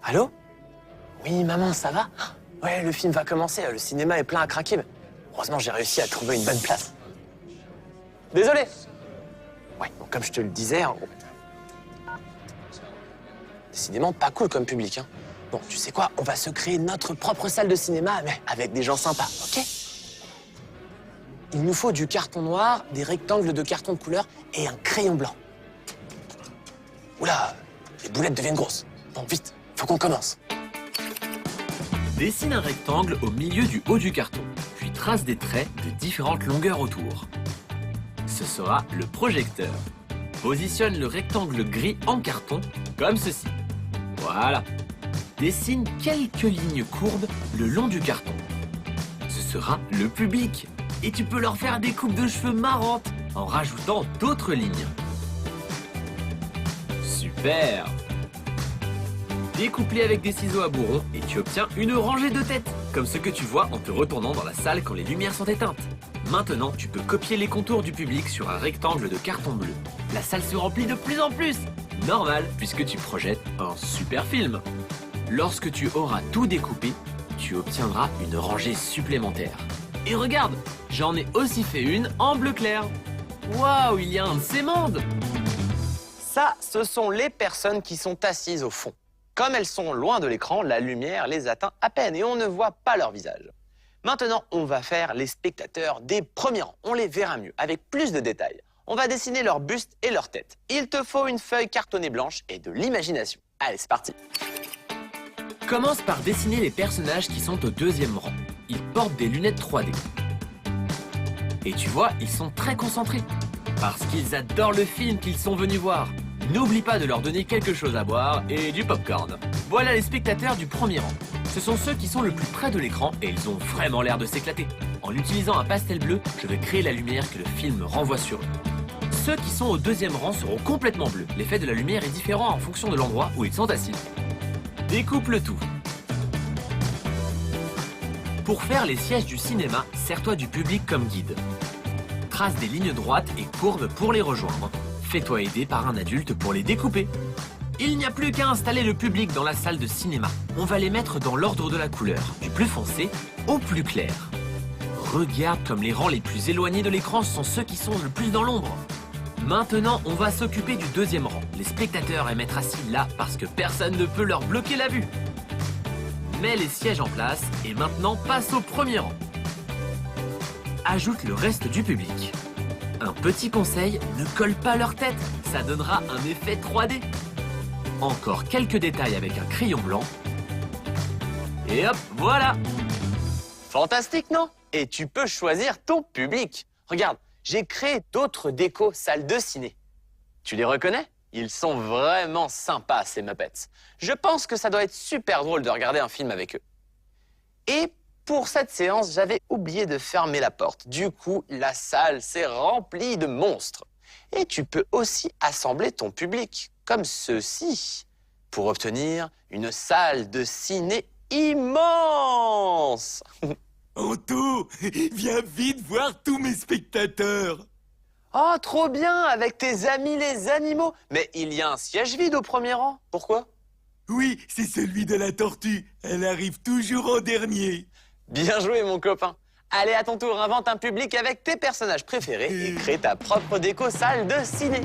Allô? Oui, maman, ça va? Ouais, le film va commencer, le cinéma est plein à craquer. Heureusement, j'ai réussi à trouver une bonne place. Désolé. Ouais, donc comme je te le disais, en gros... Décidément pas cool comme public, hein. Bon, tu sais quoi? On va se créer notre propre salle de cinéma, mais avec des gens sympas, ok? Il nous faut du carton noir, des rectangles de carton de couleur et un crayon blanc. Oula, les boulettes deviennent grosses. Bon, vite, faut qu'on commence. Dessine un rectangle au milieu du haut du carton, puis trace des traits de différentes longueurs autour. Ce sera le projecteur. Positionne le rectangle gris en carton, comme ceci. Voilà. Dessine quelques lignes courbes le long du carton. Ce sera le public. Et tu peux leur faire des coupes de cheveux marrantes en rajoutant d'autres lignes. Super! Découpe-les avec des ciseaux à bourron et tu obtiens une rangée de têtes, comme ce que tu vois en te retournant dans la salle quand les lumières sont éteintes. Maintenant, tu peux copier les contours du public sur un rectangle de carton bleu. La salle se remplit de plus en plus. Normal, puisque tu projettes un super film. Lorsque tu auras tout découpé, tu obtiendras une rangée supplémentaire. Et regarde, j'en ai aussi fait une en bleu clair. Waouh, il y a un de ces mondes! Ça, ce sont les personnes qui sont assises au fond. Comme elles sont loin de l'écran, la lumière les atteint à peine et on ne voit pas leur visage. Maintenant, on va faire les spectateurs des premiers rangs. On les verra mieux, avec plus de détails. On va dessiner leur buste et leur tête. Il te faut une feuille cartonnée blanche et de l'imagination. Allez, c'est parti. Commence par dessiner les personnages qui sont au deuxième rang. Ils portent des lunettes 3D. Et tu vois, ils sont très concentrés. Parce qu'ils adorent le film qu'ils sont venus voir. N'oublie pas de leur donner quelque chose à boire et du popcorn. Voilà les spectateurs du premier rang. Ce sont ceux qui sont le plus près de l'écran et ils ont vraiment l'air de s'éclater. En utilisant un pastel bleu, je vais créer la lumière que le film renvoie sur eux. Ceux qui sont au deuxième rang seront complètement bleus. L'effet de la lumière est différent en fonction de l'endroit où ils sont assis. Découpe le tout. Pour faire les sièges du cinéma, sers-toi du public comme guide. Trace des lignes droites et courbes pour les rejoindre. Fais-toi aider par un adulte pour les découper. Il n'y a plus qu'à installer le public dans la salle de cinéma. On va les mettre dans l'ordre de la couleur, du plus foncé au plus clair. Regarde comme les rangs les plus éloignés de l'écran sont ceux qui sont le plus dans l'ombre. Maintenant, on va s'occuper du deuxième rang. Les spectateurs aiment être assis là parce que personne ne peut leur bloquer la vue. Mets les sièges en place et maintenant passe au premier rang. Ajoute le reste du public. Un petit conseil, ne colle pas leur tête, ça donnera un effet 3D. Encore quelques détails avec un crayon blanc. Et hop, voilà! Fantastique, non? Et tu peux choisir ton public. Regarde, j'ai créé d'autres décos salles de ciné. Tu les reconnais? Ils sont vraiment sympas, ces Muppets. Je pense que ça doit être super drôle de regarder un film avec eux. Et pour cette séance, j'avais oublié de fermer la porte. Du coup, la salle s'est remplie de monstres. Et tu peux aussi assembler ton public, comme ceci, pour obtenir une salle de ciné immense. Anto, viens vite voir tous mes spectateurs. Oh, trop bien, avec tes amis les animaux. Mais il y a un siège vide au premier rang. Pourquoi? Oui, c'est celui de la tortue. Elle arrive toujours en dernier. Bien joué, mon copain. Allez, à ton tour, invente un public avec tes personnages préférés et crée ta propre déco salle de ciné.